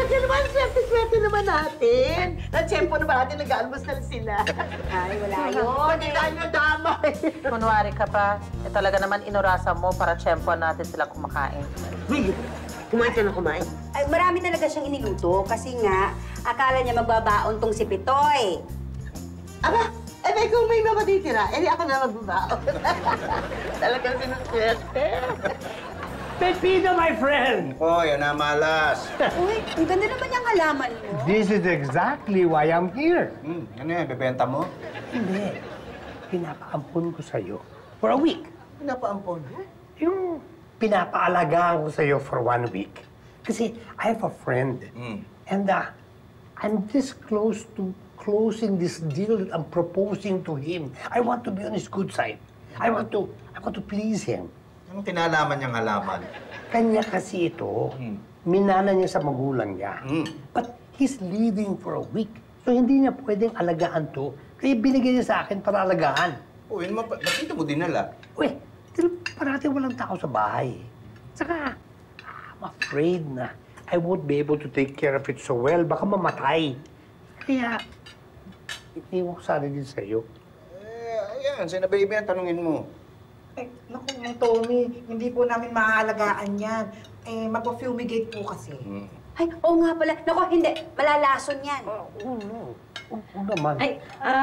Talaga naman, swerte-swerte naman natin. Na-tsempo naman natin, nag-almusal sila. Ay, wala yun. Pati tayo damay. Kunwari ka pa, talaga naman inurasan mo para tsempoan natin sila kumakain. Uy, kumain ka na kumain. Ay, marami talaga siyang iniluto kasi nga, akala niya magbabaon tong si Pitoy. Aba, may kung may mamatitira, ako na magbabaon. Talagang sinuswerte. Pepino, my friend! Oh, yan na malas. Uy, ang ganda naman yung halaman mo. This is exactly why I'm here. Ano yan, bebenta mo? Hindi. Pinapaampun ko sa'yo for a week. Pinapaampon. Yung pinapaalagaan ko sa'yo for 1 week. Kasi I have a friend. And I'm this close to closing this deal that I'm proposing to him. I want to be on his good side. I want to please him. Anong kinalaman niyang halaman? Kanya kasi ito, minana niya sa magulang niya. But he's leaving for a week. So hindi niya pwedeng alagaan to. Kaya binigay niya sa akin para alagaan. Oh, yun naman, ba't dito mo dinala? Uy, parati walang tao sa bahay. Saka, I'm afraid na I won't be able to take care of it so well. Baka mamatay. Kaya, itiwan ko sana din sa'yo. Ayan, sina baby yan, tanungin mo. Eh, naku, Mang Tommy, hindi po namin maaalagaan yan. Eh, magpa-fumigate po kasi. Ay, oo nga pala. Naku, hindi. Malalason yan. Oo naman. Ay,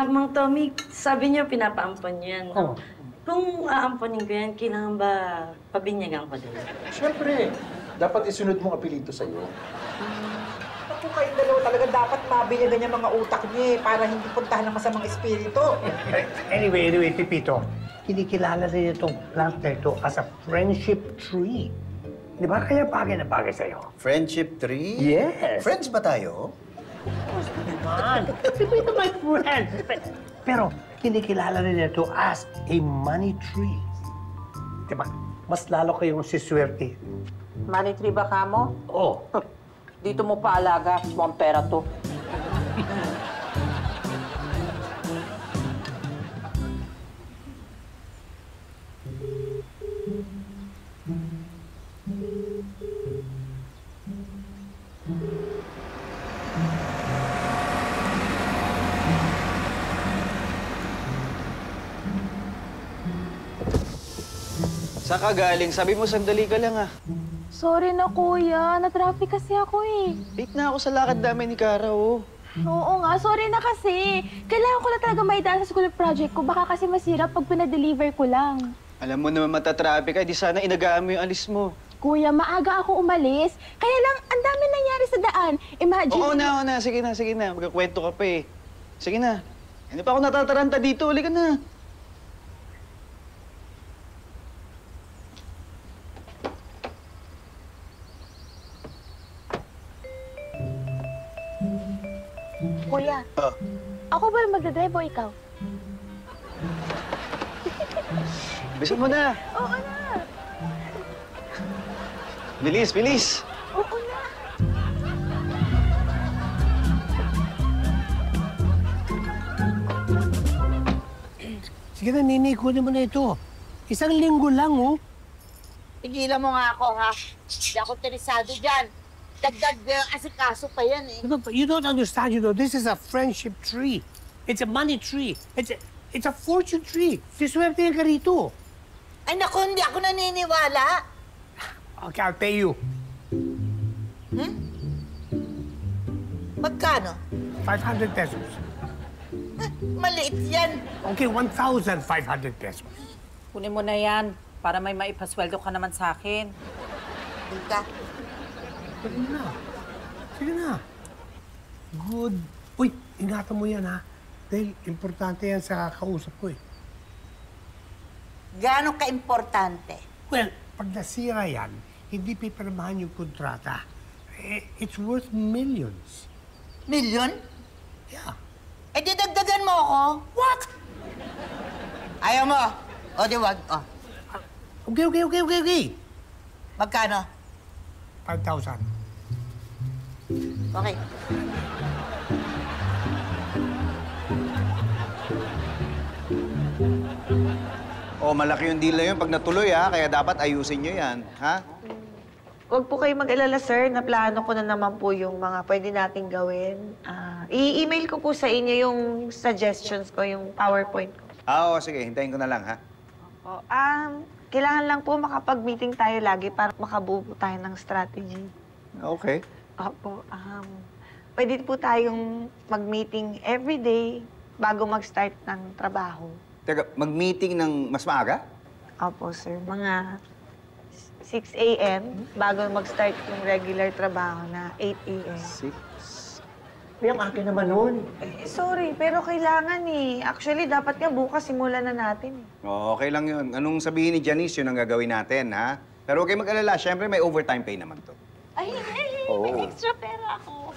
Mang Tommy, sabi niyo pinapaampon niyo yan, no? Oo. Kung aamponin ko yan, kailangan ba pabinyagan ko din? Siyempre, dapat isunod mong apelyido sa'yo. Naku, kayong dalawa talaga dapat mabilyagan niya mga utak niya para hindi puntahan ng masamang espiritu. Anyway, Pipito, kinikilala rin itong plant na ito as a friendship tree. Di ba? Kaya bagay na bagay sa'yo. Friendship tree? Yes. Friends ba tayo? Man, si Pipito, my friend. Pero, kinikilala rin ito as a money tree. Di ba? Mas lalo kayong siswerte. Money tree ba ka mo? Oh. Dito mo paalaga, mukhang pera to. Saan ka galing? Sabi mo, sandali ka lang, ah. Sorry na, kuya. Na-traffic kasi ako eh. Late na ako sa lakad namin ni Kara, oh. Oo nga, sorry na kasi. Kailangan ko na talaga maidaan sa school project ko. Baka kasi masira pag pinadeliver ko lang. Alam mo naman matatraffic ka, di sana inagaan mo yung alis mo. Kuya, maaga ako umalis. Kaya lang, ang dami nangyari sa daan. Imagine... Oo na. Sige na. Magkakwento ka pa, eh. Sige na. Hindi pa ako natataranta dito. Uli ka na. Kuya, ako ba yung magdadrive o ikaw? Bilisan mo na. Oo na. Bilis. Oo na. Sige na, Nini, kunin mo na ito. 1 linggo lang, oh. Tigilan mo nga ako, ha? Hindi ako interesado dyan. Dagdag asikaso pa yan, eh. You don't understand, this is a friendship tree. It's a money tree. It's a fortune tree. Siswerte ka rito. Ay, naku, hindi ako naniniwala. Okay, I'll pay you. Magkano? 500 pesos. Maliit yan. Okay, 1,500 pesos. Kunin mo na yan para may maipasweldo ka naman sa akin. Doon ka. Sige na. Good. Uy, ingatan mo yan, ha? Dahil importante yan sa kausap ko, eh. Gaano ka-importante? Well, pag nasira yan, hindi pipirmahan yung kontrata. It's worth millions. Milyon? Yeah. Eh, didagdagan mo ako. What? Ayaw mo. O, di wag. O. Okay. Magkano? 5,000. Okay. Oh, malaki yung deal na yun pag natuloy, ha? Kaya dapat ayusin nyo yan, ha? Huwag po kayo mag-alala, sir. Naplano ko na naman po yung mga pwede nating gawin. I-email ko po sa inyo yung suggestions ko, yung PowerPoint ko. Oo, sige. Hintayin ko na lang, ha? Opo. Kailangan lang po makapag-meeting tayo lagi para makabuo tayo ng strategy. Okay. Opo. Pwede po tayong mag-meeting everyday bago mag-start ng trabaho. Teka, mag-meeting ng mas maaga? Opo, sir. Mga 6 a.m. bago mag-start yung regular trabaho na 8 a.m. 6? Yung akin naman nun. Sorry, pero kailangan eh. Actually, dapat nga bukas simulan na natin eh. Oo, okay lang yun. Anong sabihin ni Janice, yun ang gagawin natin, ha? Pero huwag kayo mag-alala. Siyempre, may overtime pay naman to. Ay, may extra pera ako.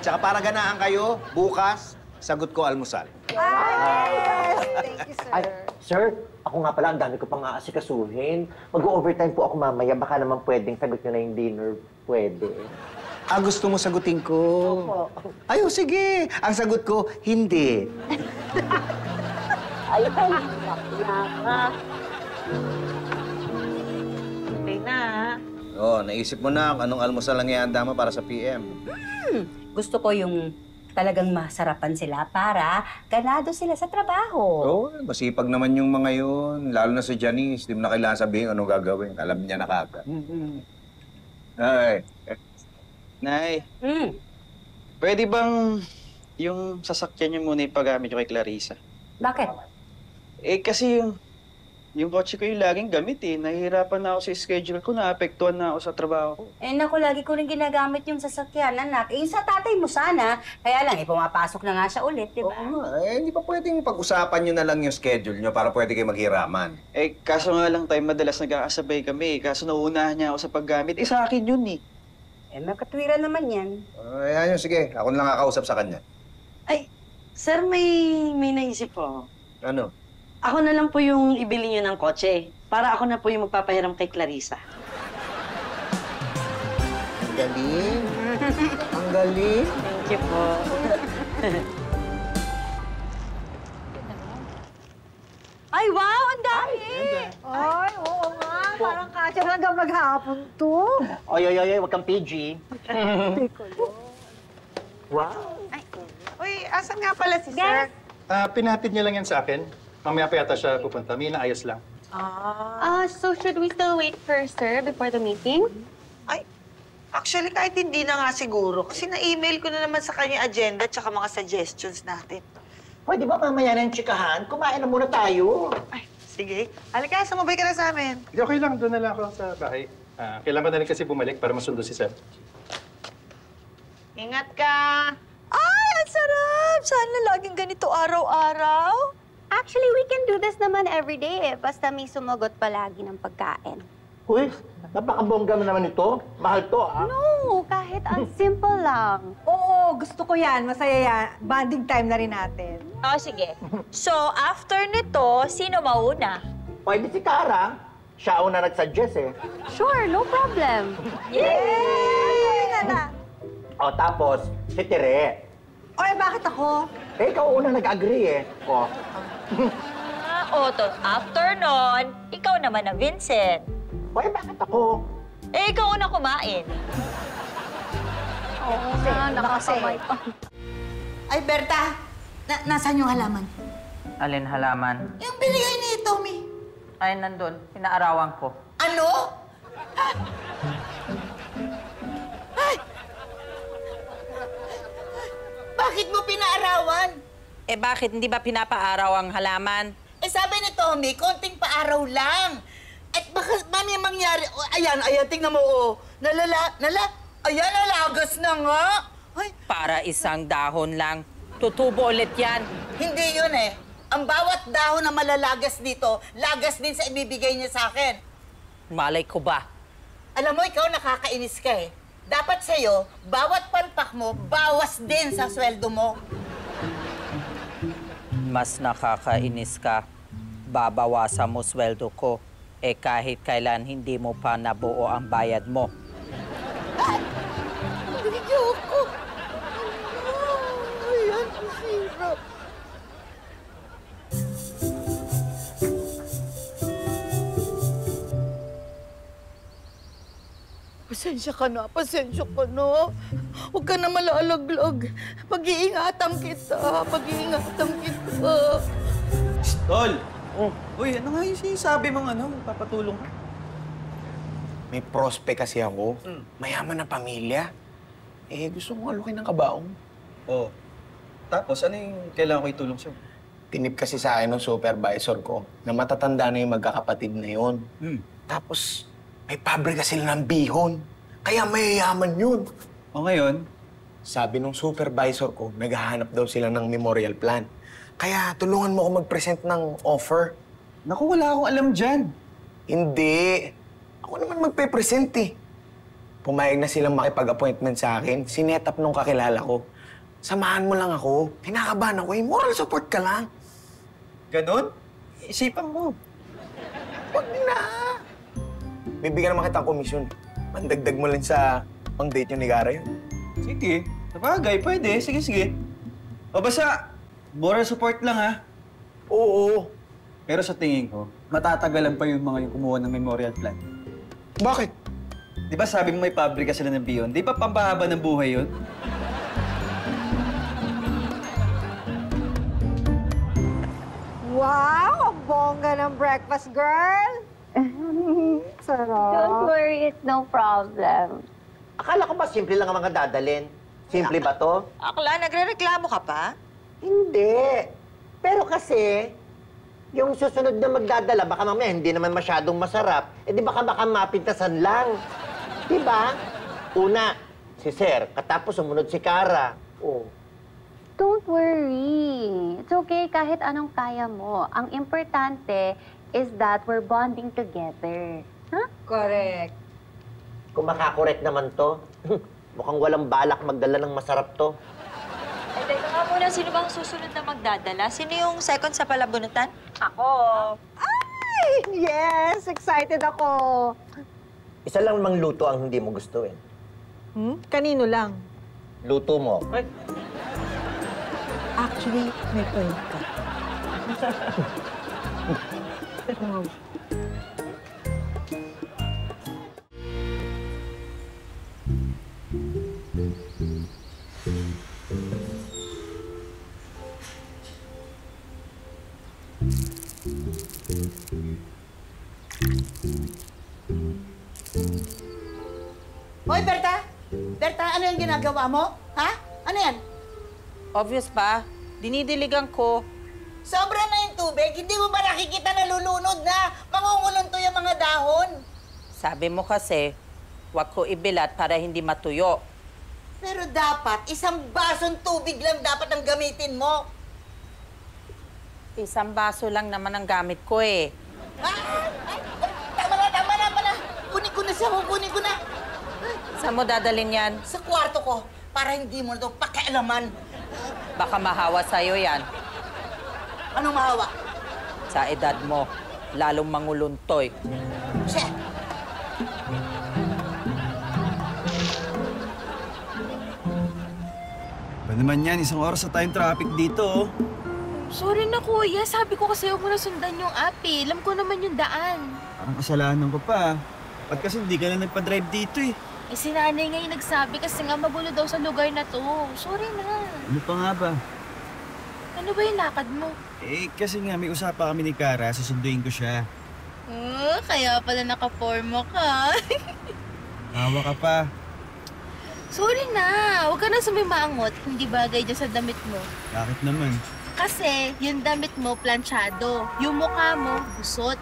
Tsaka para ganahan kayo, bukas, sagot ko almusal. Thank you, sir. Ay, sir, ako nga pala, ang dami ko pang aasikasuhin. Mag-overtime po ako mamaya. Baka naman pwedeng sagot nyo na yung dinner. Pwede. Gusto mo sagutin ko? Opo. Ay, sige. Ang sagot ko, hindi. Ay, nakaka. Okay na. Naisip mo na anong almusal ang ihanda mo para sa PM. Gusto ko yung talagang masarapan sila para ganado sila sa trabaho. Masipag naman yung mga yun. Lalo na si Janice. Di mo na kailangan sabihin anong gagawin. Alam niya na kagad. Ay. Nay, pwede bang yung sasakyan niyo muna ipagamit yung kay Clarissa? Bakit? Kasi yung kotse ko yung laging gamit eh. Nahihirapan na ako sa schedule ko, naapektuhan na ako sa trabaho ko. Naku, lagi ko rin ginagamit yung sasakyan, anak. Sa tatay mo sana. Kaya lang, pumapasok na nga siya ulit, di ba? Hindi pa pwedeng pag-usapan nyo na lang yung schedule nyo para pwede kayo maghiraman. Kaso nga lang tayo madalas nagkakasabay kami. Kaso nauunahan niya ako sa paggamit. Sa akin yun eh. Makatwiran naman yan. Ayan yun, sige. Ako na lang kakausap sa kanya. Ay, sir, may naisip po. Ano? Ako na lang po yung ibili niyo ng kotse. Para ako na po yung magpapahiram kay Clarissa. Ang galing. Ang galing. Thank you po. Ay, wow! Ang dami! Ay, oo nga. Parang kasya hanggang maghapon to. Oy, huwag kang PG. Wow. Uy, asan nga pala si sir? Pinatid niya lang yan sa akin. Mamaya pa yata siya pupunta. May naayos lang. So should we still wait for sir before the meeting? Ay, actually, kahit hindi na nga siguro. Kasi na-email ko na naman sa kanya agenda at mga suggestions natin. Pwede ba mamaya na yung chikahan? Kumain na muna tayo. Ay, sige. Halika, sumabay ka na sa amin. Hindi, okay lang. Doon na lang ako sa bahay. Kailangan na rin kasi bumalik para masundo si Seb. Ingat ka! Ay, ang sarap! Sana laging ganito araw-araw. Actually, we can do this naman every day basta may sumagot palagi ng pagkain. Uy, napakabongga mo naman ito. Mahal to, ah. No, kahit ang simple lang. Oo, gusto ko yan. Masaya yan. Bonding time na rin natin. Sige. So, after nito, sino mauna? Pwede si Cara. Siya una nag-suggest eh. Sure, no problem. Yay! Na. Tapos, si Tere. Bakit ako? Ikaw una nag-agree eh. After nun, ikaw naman na Vincent. Bakit ako? Ikaw una kumain. Oo nga, nakasamay pa. Ay, Berta, nasaan yung halaman? Alin halaman? Yung binigay ni Tommy. Ay, nandun. Pinaarawan ko. Ano? Ay! Bakit mo pinaarawan? Bakit? Hindi ba pinapaaraw ang halaman? Sabi ni Tommy, konting paaraw lang. At baka mami mangyari. Ayan, tingnan mo, ayan, nalagas na nga. Ay. Para isang dahon lang. Tutubo ulit yan. Hindi yun eh. Ang bawat dahon na malalagas dito, lagas din sa ibibigay niya sa akin. Malay ko ba? Alam mo, ikaw nakakainis ka eh. Dapat sa'yo, bawat palpak mo, bawas din sa sweldo mo. Mas nakakainis ka. Babawasan mo sweldo ko. Kahit kailan hindi mo pa nabuo ang bayad mo. Ay! Video ko! Ayan, sira. Pasensya ka na. Huwag ka na malalaglag. Pag-iingatan kita. Tol! Uy, ano nga yung sinasabi mong papatulong ka? May prospect kasi ako. Mayaman na pamilya. Eh, gusto kong alukin ng kabaong. Oo. Tapos, ano yung kailangan ko itulong sa'yo? Tinip kasi sa akin ng supervisor ko na matatanda na yung magkakapatid na yun. Tapos, may pabrika sila ng bihon. Kaya mayayaman yun. O ngayon? Sabi nung supervisor ko, naghahanap daw sila ng memorial plan. Kaya tulungan mo ako mag-present ng offer. Naku, wala akong alam dyan. Hindi. Ako naman magpe-present eh. Pumayag na silang makipag-appointment sa akin. Sinet up nung kakilala ko. Samahan mo lang ako. Kinakabahan ako eh. Moral support ka lang. Ganon? Isipan mo. Wag na. Bibigyan naman kita ng komisyon. Mandagdag mo lang sa pang-date nyo ni Gara yun. Sige. Sabagay, pwede. Sige. O basta, moral support lang ha. Oo. Pero sa tingin ko, matatagalan pa yung mga yung kumuha ng memorial plan. Bakit? Di ba sabi mo may pabrika sila ng bihon? Di ba pampahaba ng buhay yun? Wow! Ang bongga ng breakfast, girl! Sarap. Don't worry, it's no problem. Akala ko ba simple lang ang mga dadalhin? Simple ba to? Akla, nagre-reklamo ka pa? Hindi. Pero kasi, yung susunod na magdadala, baka mamaya hindi naman masyadong masarap. Eh di baka mapintasan lang. Di ba? Una, si Sir, katapos sumunod si Cara. Oh. Don't worry. It's okay kahit anong kaya mo. Ang importante is that we're bonding together. Huh? Correct. Kung makakorek naman to, mukhang walang balak magdala ng masarap to. Eh, teka nga muna, sino bang susunod na magdadala? Sino yung second sa palabunutan? Ako. Ay! Yes! Excited ako. Isa lang mang luto ang hindi mo gusto eh. Kanino lang? Luto mo. Actually, may point ka. Hoy, Berta! Berta, ano yung ginagawa mo? Ha? Ano yan? Obvious ba? Dinidiligan ko. Sobra na yung tubig. Hindi mo ba nakikita na lulunod na? Mangungulunto yung mga dahon. Sabi mo kasi, wag ko ibilat para hindi matuyo. Pero dapat, isang basong tubig lang dapat ang gamitin mo. Isang baso lang naman ang gamit ko eh. Tama na. Kunin ko na. Saan mo dadalhin yan? Sa kwarto ko, para hindi mo na ito pakialaman. Baka mahawa sa'yo yan. Anong mahawa? Sa edad mo, lalong manguluntoy. Siya! Ba naman yan, isang oras na tayong traffic dito, oh. Sorry na, kuya. Sabi ko kasi huwag mo na sundan yung app eh. Alam ko naman yung daan. Parang kasalanan ko pa. Ba't kasi hindi ka na nagpa-drive dito eh? Eh, si nanay nga yung nagsabi kasi nga magulo daw sa lugar na to. Sorry na. Ano pa nga ba? Ano ba yung lakad mo? Eh, kasi nga may usapan kami ni Cara, susunduin ko siya. Oh, kaya pala nakaporma ka. Hawa ka pa. Sorry na. Huwag ka na sumimangot. Hindi bagay dyan sa damit mo. Bakit naman? Kasi yung damit mo planchado. Yung mukha mo gusot.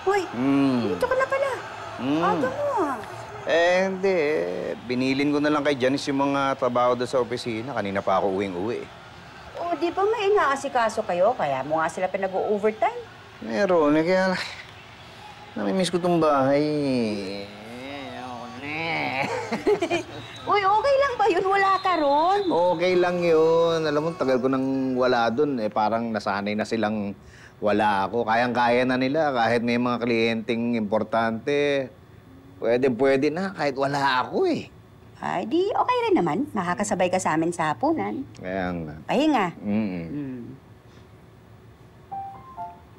Uy, dito ka na pala. Aga mo ah. Eh, hindi. Binilin ko na lang kay Janice yung mga trabaho doon sa opisina. Kanina pa ako uwing-uwi. O, di ba may inaasikaso kayo? Kaya mo nga sila pinag-overtime. Meron. Kaya namimiss ko itong bahay. Uy, okay lang ba yun? Wala ka ron. Okay lang yun. Alam mo, tagal ko nang wala doon. Eh, parang nasanay na silang wala ako. Kayang-kaya na nila kahit may mga kliyenteng importante. Pwede na kahit wala ako eh. Ay, di okay rin naman. Makakasabay ka sa amin sa hapunan. Kaya nga. Pahinga. Mm.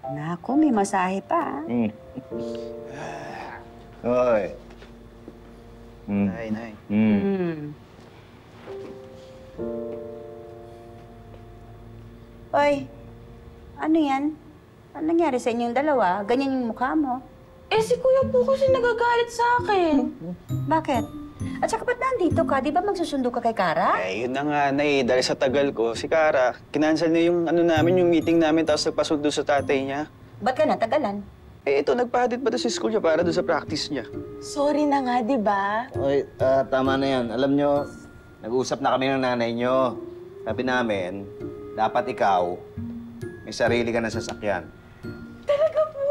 Naku, may masahe pa. Hoy. Nay. Oy, ano yan? Ano nangyari sa inyong dalawa? Ganyan yung mukha mo. Eh, si Kuya po kasi nagagalit sa akin. Bakit? At saka ba't nandito ka? Di ba magsusundo ka kay Kara? Eh, yun na nga, Nay. Dahil sa tagal ko, si Kara, kinansel niya yung yung meeting namin, tapos nagpasundo sa tatay niya. Ba't ka natagalan? Eh, ito, nagpahatid pa doon sa school niya para doon sa practice niya. Sorry na nga, di ba? Oy, tama na yan. Alam nyo, nag-usap na kami ng nanay nyo. Sabi namin, dapat ikaw, may sarili ka na sasakyan. Talaga po?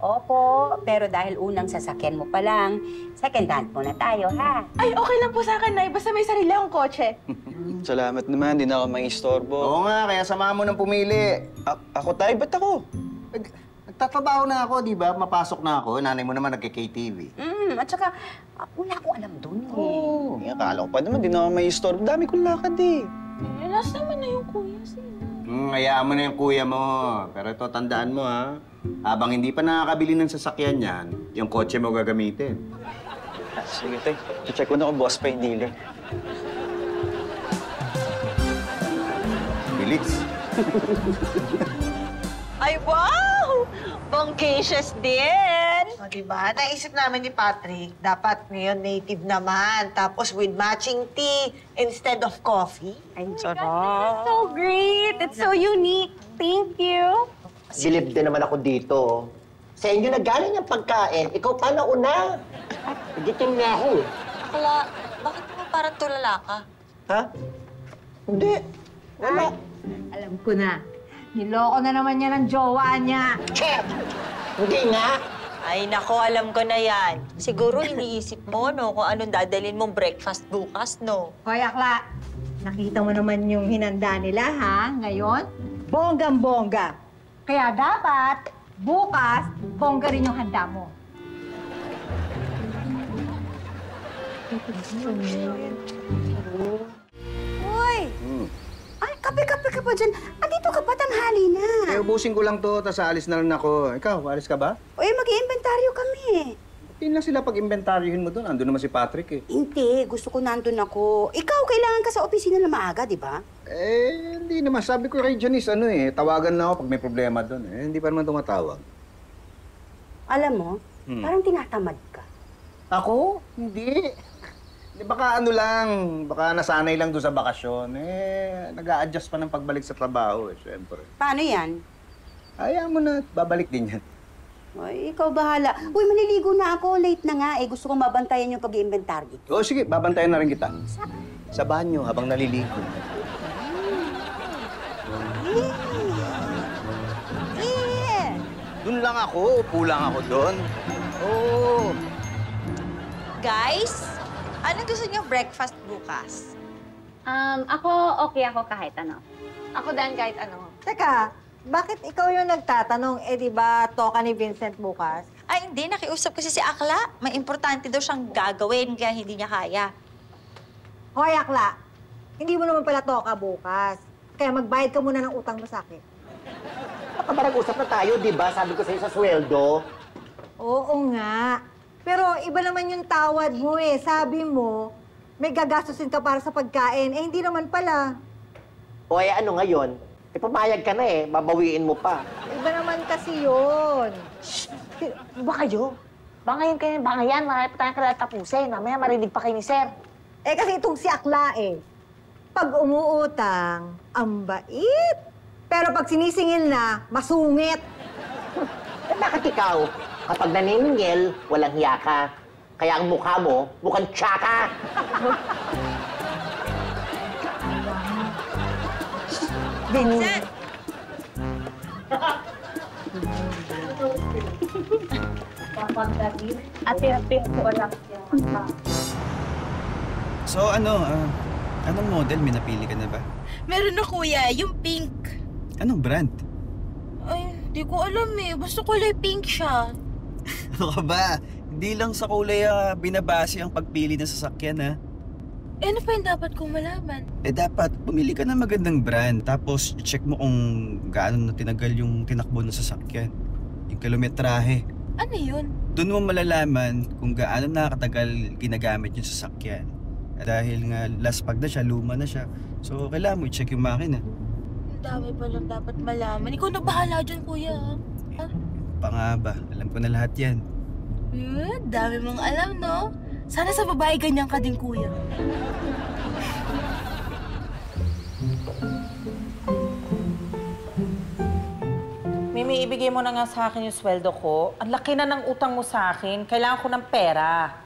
Opo, pero dahil unang sasakyan mo pa lang, second hand muna tayo, ha? Ay, okay lang po sa akin, Nay. Basta may sarili akong kotse. Salamat naman, di na ako maistorbo. Oo nga, kaya samahan mo ng pumili. Ako tayo, ba't ako? Nagtatrabaho na ako, di ba? Mapasok na ako. Nanay mo naman nagka-KTV. At saka, wala akong alam doon, eh. Oo. Akala ko pa naman, di na ako maistorbo. Dami kong lakad, eh. Last naman na yung kuya, Hayaan mo na yung kuya mo. Pero ito, tandaan mo, ha? Habang hindi pa nakakabili ng sasakyan yan, yung kotse mo gagamitin. Sige, tay. I-check ko na kung boss pa yung dealer. Bilis. Ay, wow! Bonggacious din! O, diba? Naisip namin ni Patrick, dapat ngayon native naman. Tapos with matching tea instead of coffee. Ay, sarap. So great! It's so unique. Thank you. Bilib din naman ako dito. Sa inyo na galing ang pagkain. Ikaw pa nauna. Gutom na ako. Akla, bakit mo parang tulala ka? Ha? Hindi. Wala. Alam ko na. Niloko na naman niya ng jowa niya. Che! Hindi nga. Ay, nako, alam ko na yan. Siguro iniisip mo, no, kung anong dadalhin mong breakfast bukas, no? Hoy, Akla. Nakita mo naman yung hinanda nila, ha? Ngayon, bonggang-bongga. Kaya dapat, bukas, bongga rin yung handa mo. Uy! Ay, kape-kape ka pa dyan. Andito ka pa, tanghali na. Eh, ubusin ko lang to, tapos aalis na rin ako. Ikaw, alis ka ba? Uy, mag-iimbentaryo kami. Hindi lang sila pag-imbentaryohin mo doon. Ando naman si Patrick, eh. Hindi, gusto ko nandun ako. Ikaw, kailangan ka sa opisina na maaga, di ba? Eh, hindi naman. Sabi ko kay Janice, tawagan na ako pag may problema doon. Eh, hindi pa naman tumatawag. Alam mo, parang tinatamad ka. Ako? Hindi. Di baka baka nasanay lang doon sa bakasyon. Eh, nag-a-adjust pa ng pagbalik sa trabaho, syempre. Paano yan? Hayaan mo na, babalik din yan. Ay, ikaw bahala. Uy, maliligo na ako. Late na nga eh. Gusto kong mabantayan yung pag-iimbentaryo. Oo, sige, babantayan na rin kita. Sa banyo, habang naliligo. Doon lang ako, upo lang ako doon. Oo. Guys, anong gusto niyo breakfast bukas? Ako, okay ako kahit ano. Ako din kahit ano. Teka, bakit ikaw yung nagtatanong? Eh, di ba toka ni Vincent bukas? Ay, hindi. Nakiusap kasi si Akla. May importante daw siyang gagawin, kaya hindi niya kaya. Hoy, Akla, hindi mo naman pala toka bukas. Kaya magbayad ka muna ng utang mo sa akin. Baka ba nag-usap na tayo, di ba? Sabi ko sa'yo sa sweldo. Oo nga. Pero iba naman yung tawad mo eh. Sabi mo, may gagastusin ka para sa pagkain. Eh, hindi naman pala. O ano ngayon? Eh, pumayag ka na eh. Babawiin mo pa. Iba naman kasi yun. Ba kayo? Ba ngayon, marami pa tayong kalatapusin. Mamaya marinig pa kayo ni Sir. Eh, kasi itong si Akla eh. Pag umuutang, ang bait. Pero pag sinisingil na, masungit. Eh, bakit ikaw? Kapag naniningil, walang hiya ka. Kaya ang mukha mo, mukhang tsaka. Vincent! Ate-ate ko lang. So anong model? May napili ka na ba? Meron na, kuya. Yung pink. Anong brand? Ay, di ko alam eh. Basta kulay pink siya. Ano ka ba? Hindi lang sa kulay binabase ang pagpili ng sasakyan, ha? Eh, ano pa yung dapat kong malaman? Dapat pumili ka ng magandang brand. Tapos, check mo kung gaano na tinagal yung tinakbo ng sasakyan. Yung kilometrahe. Ano yun? Doon mo malalaman kung gaano nakatagal ginagamit yung sasakyan. Dahil nga last pag na siya, luma na siya. So, kailangan mo i-check yung makina. Ang dami pa lang dapat malaman. Ikaw na bahala dyan, kuya. Ha? Pa nga ba? Alam ko na lahat yan. Dami mong alam, no? Sana sa babae ganyan ka din, kuya. Mimi, ibigay mo na nga sa akin yung sweldo ko. Ang laki na ng utang mo sa akin. Kailangan ko ng pera.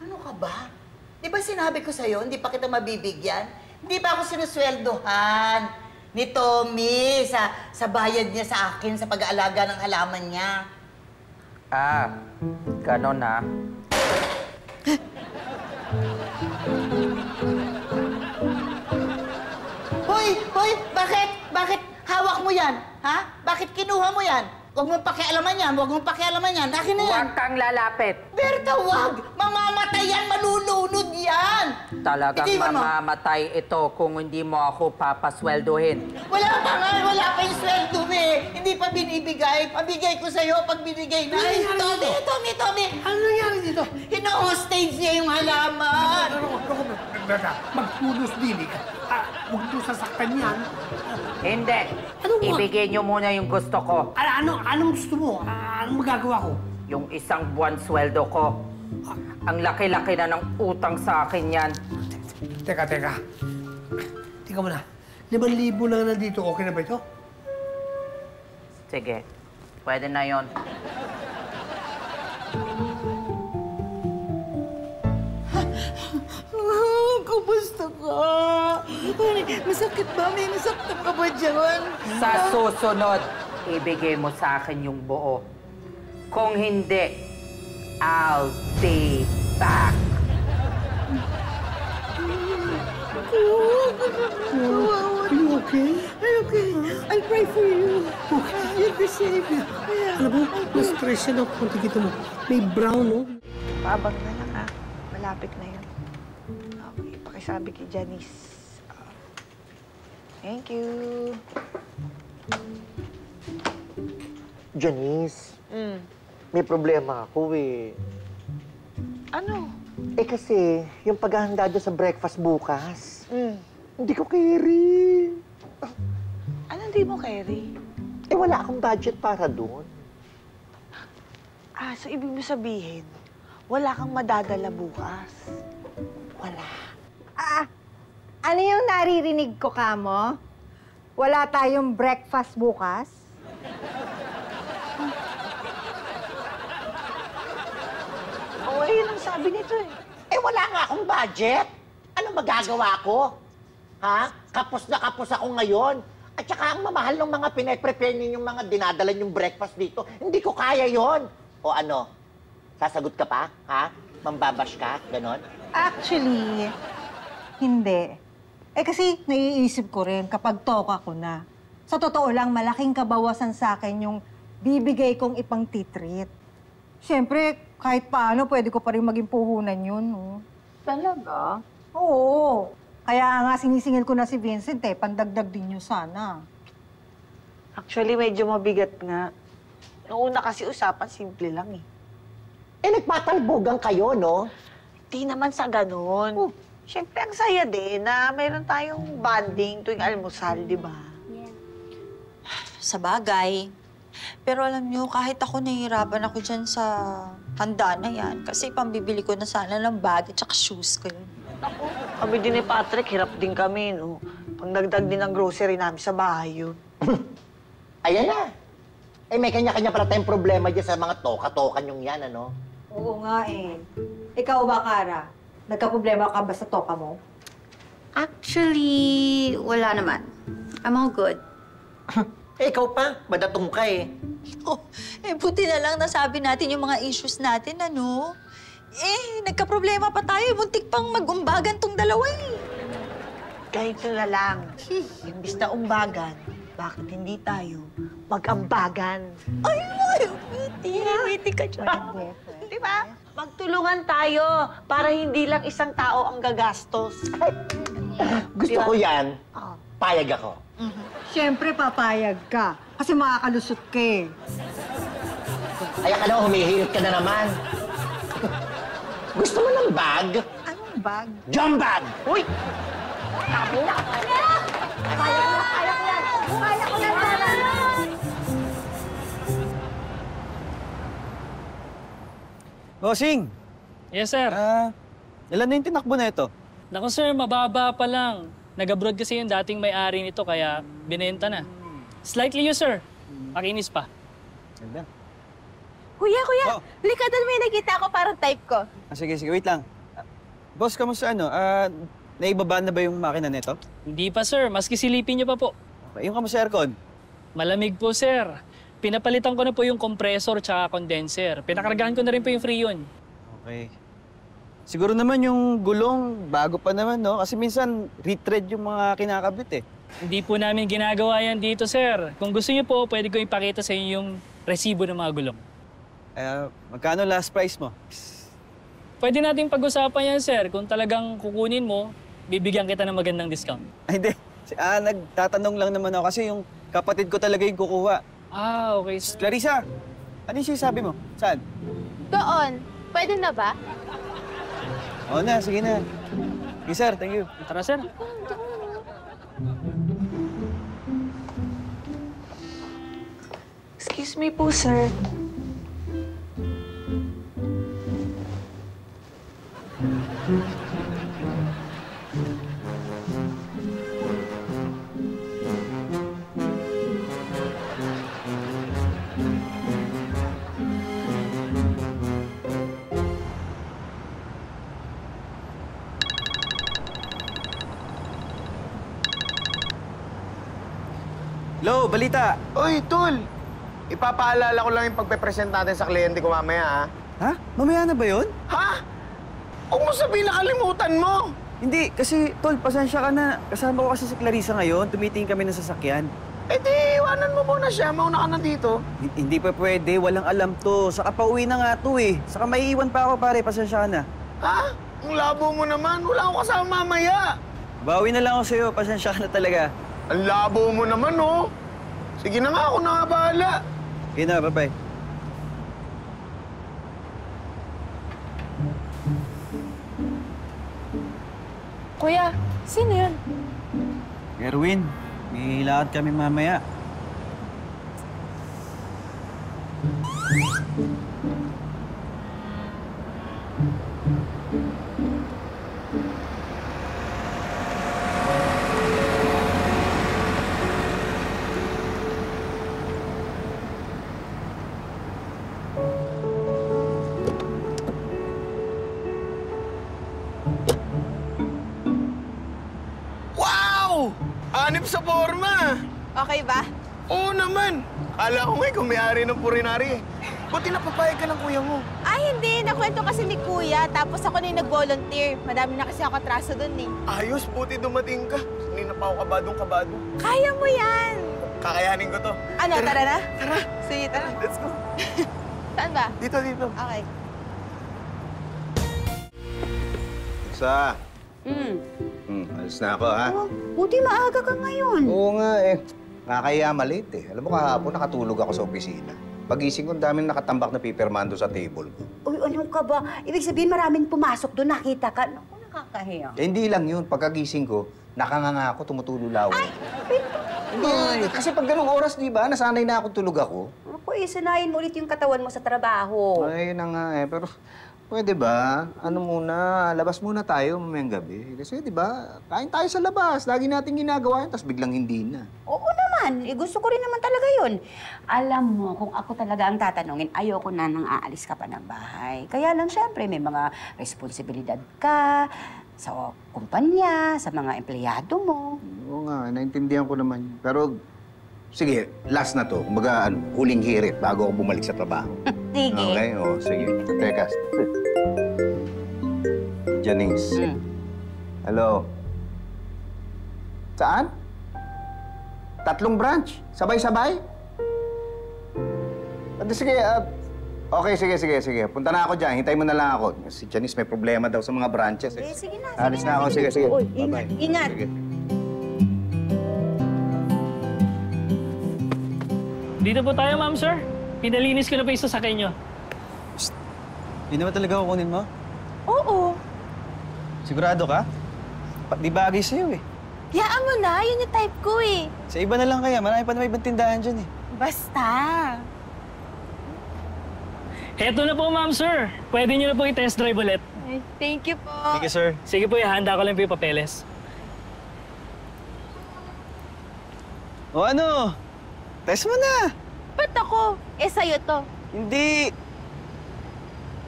Ano ka ba? Di ba sinabi ko sa'yo, hindi pa kita mabibigyan? Hindi ba ako sinusweldohan ni Tommy sa bayad niya sa akin sa pag-aalaga ng halaman niya? Ganon na. Hoy! Bakit hawak mo yan? Ha? Bakit kinuha mo yan? Huwag mong pakialaman yan. Akin na yan. Huwag kang lalapit. Berta, wag! Mamamatay yan, malulunod yan! Talagang Hindi mo, mamamatay ito kung hindi mo ako papasweldohin. Wala pa yung sweldo eh. Hindi pa binibigay. Pabigay ko sa'yo pag binigay na. Ay, Tommy! Ano nangyari dito? Hino-hostage niya yung halaman. Berta, magpulos din eh. Huwag mo sasaktan yan. Hindi. Ibigay niyo muna yung gusto ko. Anong gusto mo? Anong magagawa ko? Yung isang buwan sweldo ko. Ang laki-laki na ng utang sa akin yan. Teka. Tingnan mo na. 5,000 lang nandito. Okay na ba ito? Sige. Pwede na yon. Kumusta ka? Masakit ba? May nasaktan ka ba dyan? Sa susunod, ibigay mo sa akin yung buo. Kung hindi, I'll be back. Are you okay? I'm okay. I'll pray for you. You'll be safe. Alam mo, na-stress siya ng konti kita mo. May brown, no? Paabang na lang, ha? Malapit na yun. Okay, pakisabi kay Janice. Thank you. Janice, may problema ako eh. Ano? Kasi, yung paghahanda doon sa breakfast bukas, hindi ko carry. Ano hindi mo carry? Wala akong budget para doon. So ibig mo sabihin, wala kang madadala bukas? Wala. Ano yung naririnig ko, Kamo? Wala tayong breakfast bukas? Yun ang sabi nito eh. Wala nga akong budget. Ano magagawa ko? Ha? Kapos na kapos ako ngayon. At saka ang mamahal ng mga pinaprepare ninyong mga dinadala yung breakfast dito. Hindi ko kaya yon. O ano? Sasagot ka pa? Ha? Mambabash ka? Ganon? Actually, hindi. Kasi naiisip ko rin kapag toka ko na. Sa totoo lang, malaking kabawasan sa akin yung bibigay kong ipang titreat. Siyempre, kahit paano, pwede ko pa rin maging puhunan yun, no? Talaga? Oo. Kaya nga sinisingil ko na si Vincent pandagdag din nyo sana. Actually, medyo mabigat nga. Noong una kasi usapan, simple lang eh. Nagpatalbogan kayo, no? Di naman sa ganun. Siyempre, ang saya din na mayroon tayong bonding tuwing almusal, di ba? Sa bagay. Pero alam niyo, kahit ako nahihirapan ako dyan sa handa na yan. Kasi pambibili ko na sana ng bag at saka shoes ko yun. Kami din ni Patrick, hirap din kami, no? Pangdagdag din ng grocery namin sa bahay yun. Ayan na. May kanya-kanya pala tayong problema dyan sa mga toka-toka nyong yan, ano? Oo nga eh. Ikaw ba, Kara? Nagka-problema ka ba sa toka mo? Actually, wala naman. I'm all good. Ikaw pa, madatong ka eh. Buti na lang nasabi natin yung mga issues natin, ano? Nagka-problema pa tayo. Muntik pang mag-umbagan tong dalawa eh. Ganito na lang. Imbis na umbagan, bakit hindi tayo mag-ambagan? Ay, witty ka dyan. Di ba? Magtulungan tayo para hindi lang isang tao ang gagastos. Gusto ko yan. Payag ako. Siyempre, papayag ka. Kasi makakalusot ka eh. Ay, akala ko humihirit ka na naman. Gusto mo ng bag? Anong bag? Jump bag! Uy! Bossing! Yes, sir. Ilan na yung tinakbo na ito? Naku, sir, mababa pa lang. Nag-abroad kasi yung dating may-ari nito, kaya binenta na. Slightly yun, sir. Pakinis pa. Ganda. Kuya, halika doon, may nakita ko parang type ko. Sige, wait lang. Boss, kamusta ano? Naibaba na ba yung makina nito? Hindi pa, sir. Maski silipin niyo pa po. Okay, yung kamusta aircon? Malamig po, sir. Pinapalitan ko na po yung compressor tsaka condenser. Pinakargahan ko na rin po yung freon. Okay. Siguro naman yung gulong, bago pa naman, no? Kasi minsan, retread yung mga kinakabit eh. Hindi po namin ginagawa yan dito, sir. Kung gusto niyo po, pwede ko ipakita sa inyo yung resibo ng mga gulong. Magkano last price mo? Pwede nating pag-usapan yan, sir. Kung talagang kukunin mo, bibigyan kita ng magandang discount. Ay, hindi. Nagtatanong lang naman ako kasi yung kapatid ko talaga yung kukuha. Okay. Clarissa, ano yung sinasabi mo? Saan? Doon. Pwede na ba? Oo na, sige na. Okay, sir. Thank you. Tara, sir. Excuse me po, sir. Hello, balita. Uy, Tol! Ipapaalala ko lang yung pagpe-present natin sa kliyente ko mamaya, ha? Ha? Mamaya na ba yun? Ha? Huwag mo sabihin nakalimutan mo! Hindi, kasi, Tol, pasensya ka na. Kasama ko kasi si Clarissa ngayon. Tumitingin kami ng sasakyan. Eh di, iwanan mo muna siya. Mauna ka na dito. Hindi pa pwede. Walang alam to. Saka pauwi na nga to eh. Saka maiiwan pa ako, pare. Pasensya ka na. Ha? Ang labo mo naman. Wala akong kasama mamaya. Bawi na lang ako sa'yo. Pasensya ka na talaga. Ang labo mo naman, oh. Sige na nga, ako na nga bahala. Okay na, bye-bye. Kuya, sino yun? Erwin, may lakad kami mamaya. Wow! Anip sa forma! Okay ba? Oo naman. Kala ko nga kung may-ari ng purinari. Buti napapayag ka ng kuya mo. Ay, hindi. Nakwento kasi ni Kuya. Tapos ako na yung nag-volunteer. Madami na kasi ako atraso dun eh. Ayos, buti dumating ka. Hindi na pa ako kabadong-kabado. Kaya mo yan! Kakayanin ko to. Ano, tara na? Tara. Sige, tara. Let's go. Saan ba? Dito. Okay. Sa. Alis na ako, ha? Buti maaga ka ngayon. Oo nga, eh. Nakakaya malate, eh. Alam mo, kahapon nakatulog ako sa opisina. Pagising ko, ang daming nakatambak na pipirmando sa table ko. Uy, ano ka ba? Ibig sabihin maraming pumasok doon, nakita ka. Naku, nakakahiya. Eh, hindi lang yun. Pagkagising ko, nakanganga ako, tumutulo lang. Hindi, kasi pag ganung oras, di ba, nasanay na ako tulog ako. Ako, sanayin mo ulit yung katawan mo sa trabaho. Ay, na nga eh. Pero pwede ba? Ano muna, labas muna tayo mamayang gabi. Kasi di ba, kain tayo sa labas. Lagi natin ginagawa yun, tapos biglang hindi na. Oo naman. Gusto ko rin naman talaga yun. Alam mo, kung ako talaga ang tatanungin, ayoko na nang aalis ka pa ng bahay. Kaya lang, syempre, may mga responsibilidad ka sa kumpanya, sa mga empleyado mo. Oo nga, naintindihan ko naman yun. Pero, sige, last na to. Kumbaga, huling hirit bago ako bumalik sa trabaho. Sige. Okay? O, sige. Teka. Janice. Hello. Saan? 3 branch? Sabay-sabay? Sige, Okay, sige. Punta na ako dyan. Hintay mo na lang ako. Si Janice may problema daw sa mga branches. Eh. Sige na. Alis na ako. Sige. Uy, Bye-bye. ingat. Sige. Dito po tayo, ma'am, sir. Pinalinis ko na po yung sasakyan nyo. Hindi naman talaga kukunin mo? Oo. Sigurado ka? Di bagay sa'yo eh. Yaan mo na, yun yung type ko eh. Sa iba na lang kaya, marami pa naman ibang tindahan dyan eh. Basta. Heto na po, ma'am, sir. Pwede nyo na po i-test drive ulit. Ay, thank you po. Thank you, sir. Sige po, ihanda ko lang po yung papeles. O ano? Test mo na. Ba't ako? Eh, sa'yo to. Hindi.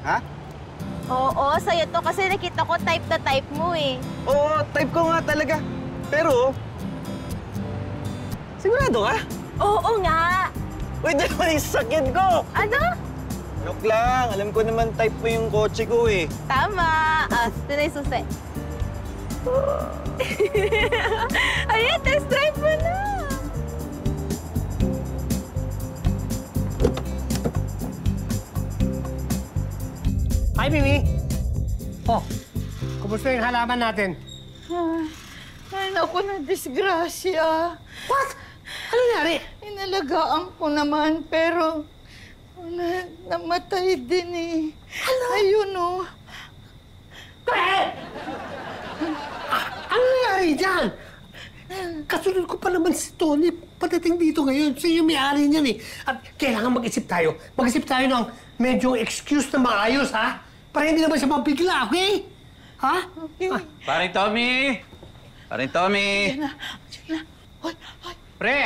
Ha? Oo, sa'yo to kasi nakita ko type na type mo eh. Oo, type ko nga talaga. Pero, sigurado ka? Oo nga. Pwede naman yung sasakyan ko. Ano? Joke lang. Alam ko naman type mo yung kotse ko eh. Tama. Ito na yung susi. Ayan, test drive mo na. Hi, Mimi! Oh, kumusta yung halaman natin? Ay, naku, na disgrasya. What? Ano nangyari? Inalagaan ko naman, pero namatay din eh. Ayun oh. Ano nangyari dyan? Kasunod ko pa naman si Tony patating dito ngayon. Siya yung may-ari niyan eh. At kailangan mag-isip tayo. Mag-isip tayo ng medyo excuse na maayos, ha? Para hindi naman siya mabigla, okay? Ha? Okay. Paring Tommy! Paring Tommy! Sige na. Hoy, hoy. Pre!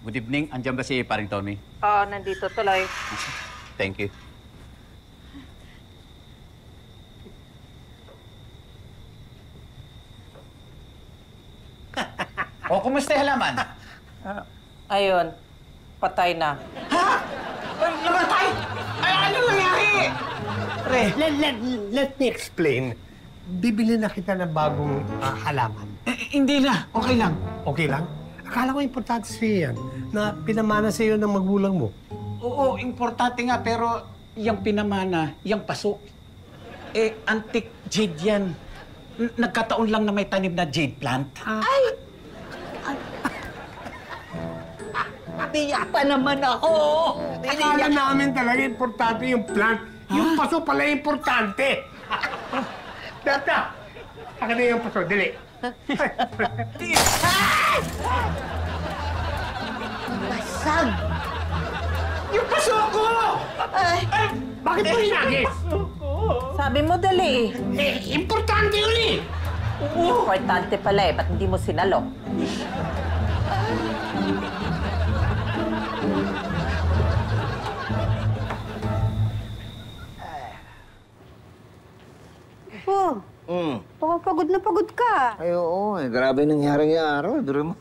Good evening. Andiyan ba si Paring Tommy? Oo, nandito tuloy. Thank you. O, kumusta yung halaman? Ayun, patay na. Namatay? Ay, ano nangyari? Pre, let me explain. Bibili na kita ng bagong halaman. Hindi na. Okay lang. Okay lang? Akala ko importante sa'yo yan, na pinamana sa'yo ng magulang mo. Oo, importante nga, pero yung pinamana, yung paso, antique jade yan. Nagkataon lang na may tanim na jade plant. Ay! Tiyak pa naman ako. Akala namin talaga importante yung plant. Yung paso pala importante. Data! Akin na yung paso, dali. Basag! Yung paso ko! Ay, bakit mo hinagis? Sabi mo dali Importante yun eh! Importante pala eh, ba't hindi mo sinalo? Oh, pagod na pagod ka. Ay, oo. Grabe nangyari yung araw. Duro mo.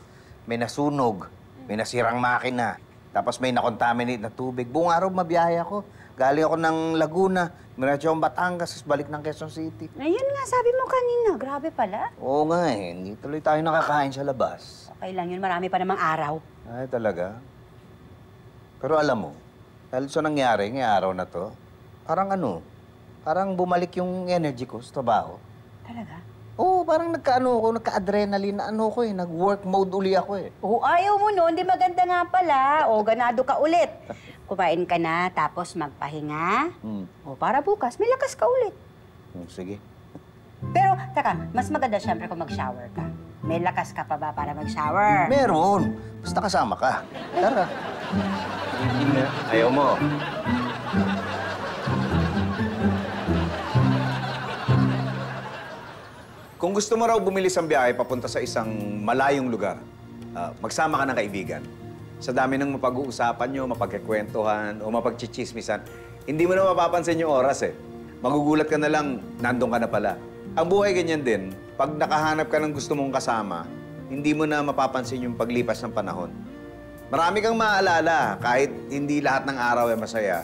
May nasunog. May nasirang makina. Tapos may nakontaminate na tubig. Buong araw mabiyahe ako. Galing ako ng Laguna. Miratyo akong Batangas, tapos balik ng Quezon City. Ayun nga, sabi mo kanina. Grabe pala. Oo nga eh. Hindi tuloy tayo nakakain sa labas. Okay lang yun, marami pa namang araw. Ay, talaga? Pero alam mo, dahil sa nangyari ngayong araw na to, parang bumalik yung energy ko sa trabaho. Talaga? Oo, parang nagka-adrenaline na nag-work mode uli ako eh. Oo, ayaw mo nun. Di maganda nga pala. O, ganado ka ulit. Kumain ka na, tapos magpahinga. O, para bukas, may lakas ka ulit. Sige. Pero, taka, mas maganda syempre kung mag-shower ka. May lakas ka pa ba para mag-shower? Meron. Basta kasama ka. Tara. Ayaw mo. Kung gusto mo raw bumilis ang biyahe papunta sa isang malayong lugar, magsama ka ng kaibigan. Sa dami ng mapag-uusapan nyo, mapagkikwentuhan, o mapagchichismisan, hindi mo na mapapansin yung oras eh. Magugulat ka na lang, nandun ka na pala. Ang buhay ganyan din, pag nakahanap ka ng gusto mong kasama, hindi mo na mapapansin yung paglipas ng panahon. Marami kang maaalala, kahit hindi lahat ng araw ay masaya.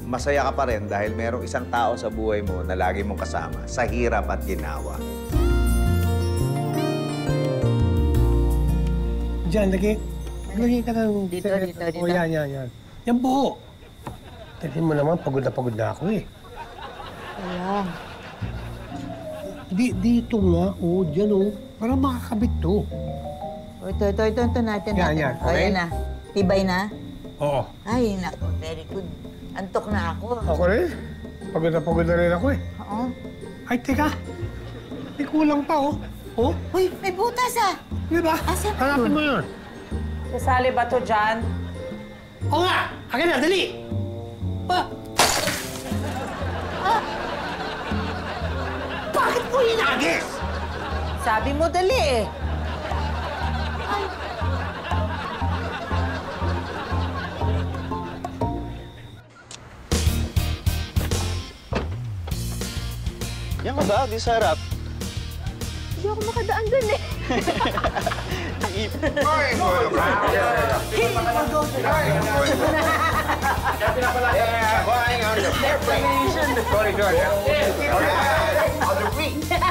Masaya ka pa rin dahil merong isang tao sa buhay mo na lagi mong kasama sa hirap at ginawa. Diyan, lagi. Lagay ka ng... Dito. O, yan. Yan buo. Tignan mo naman, pagod na ako eh. Ayan. Dito nga, dyan para makakabit to. Ito natin. Yan, O, okay? yan na. Tibay na? Oo. Ay, naku, very good. Antok na ako. Ako rin. Pagod na rin ako eh. Oo. Ay, teka. May kulang pa, Uy, may butas ah. Di ba? Asan Hanapin mo yun. Sasali ba to dyan? Oo nga! Akin na, dali! Bakit mo inagis? Sabi mo dali eh. Yan ka ba? Di sa harap. Hindi ako makadaan dun eh. Sorry, George. On the